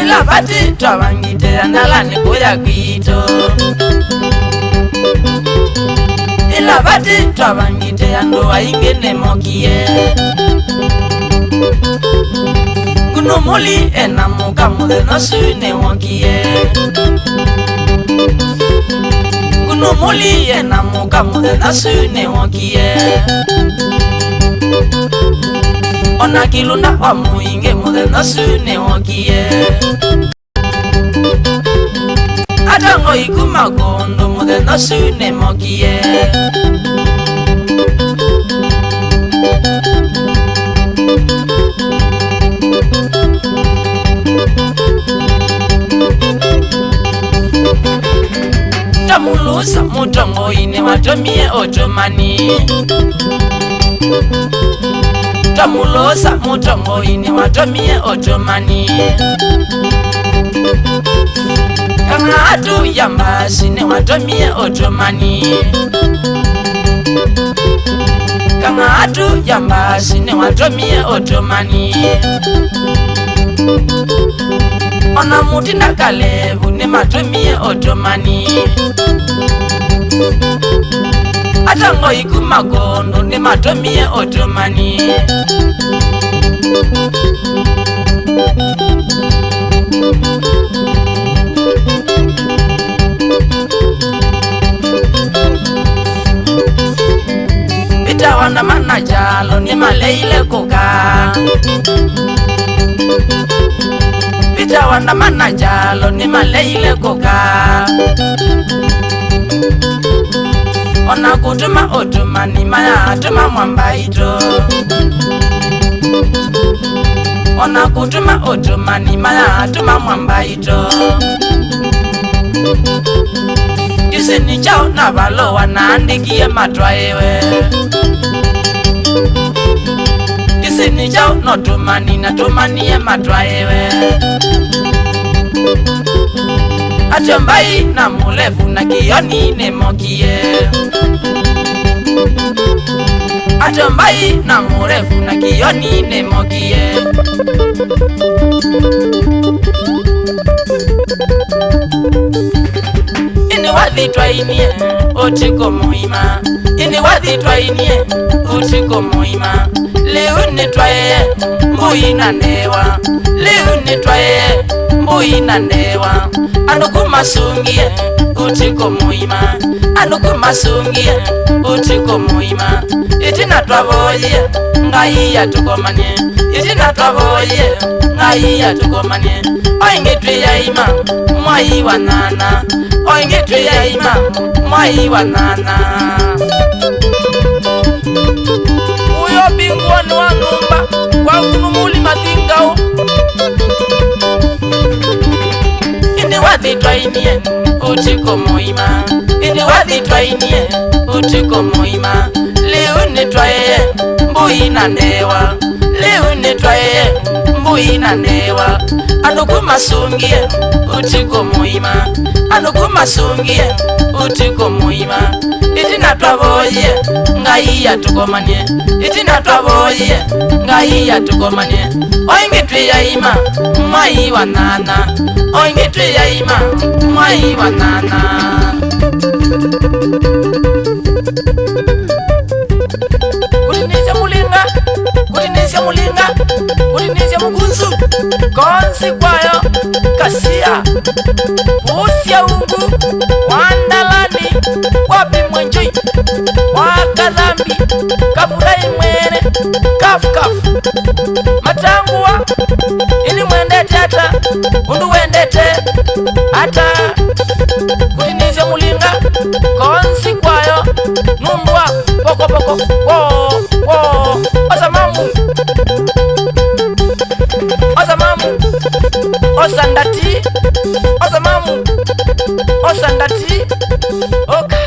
Ila fati twabangite andalani kuya kwito. Ila fati twabangite ando aingene mokie. Kuno moli enamuka mude no sune mokie. Kuno moli enamuka mude no sune mokie. Ona kiluna wa muinge mude no sune mokie. Adango ikuma gondo mude no sune mokie. Tamulusa mutongo ine watomie otomani. Tamulosa mutongo ine watomie otomani. Kanga atu yambasi ne watomie otomani. Kanga atu yambasi ne watomie otomani. Ona muti na Kalebu ne matomie otomani. Atango ikuma gondo ne matomie otomani. Pita wana manajalo ne maleile koka. Pita wana manajalo ne maleile koka. Ona kutuma otomani maya atuma mwambaito. Ona kutuma otomani maya atuma mwambaito. Kisini chao na balo wanaandikie matwaewe. Kisini chao no tumani na tumanie matwaewe. Achombai na mulefu na kioni ne mokie. Achombai na mulefu na kioni ne mokie. Ini wathi twainie utiko muima. Ini wathi twainie utiko muima. Leo ni twaye mbui na ndewa. Leo ni twaye mbui na ndewa. Anukumasungie utiko muima. Anukumasungie utiko muima. Itina twaboye ngai yatukomanye. Itina twaboye ngai yatukomanye. Oinge tuyaima mwai wanana. Oinge tuyaima mwai wanana. Uyo bingwani wa numba kwa kunumuli mathingao. Ini wathi twainie utiko muima. Ini wathi twainie utiko muima. Leo ni twaye mbui na ndewa. Leo ni twaye mbui na ndewa. Anukumasungie utiko muima. Anukumasungie utiko muima. Itina twaboye ngai yatukomanye. Itina twaboye ngai yatukomanye. Oinge tuyaima mwai wanana. Oinge tuyaima mwai wanana. Kutinizia mulinga. Kutinizia mulinga. Kutinizia mugunzu. Konsi kwayo kasia. Pusia ungu wandalani. Wapi mwenjoi wakadhambi. Kafurai mwere kafu kafu. Matangua ini mwendete hata undu wendete hata. Kutinizia mulinga konsi kwayo numbwa poko poko wo wo. Osamamu Osamamu Osandati Osamamu Osandati Oka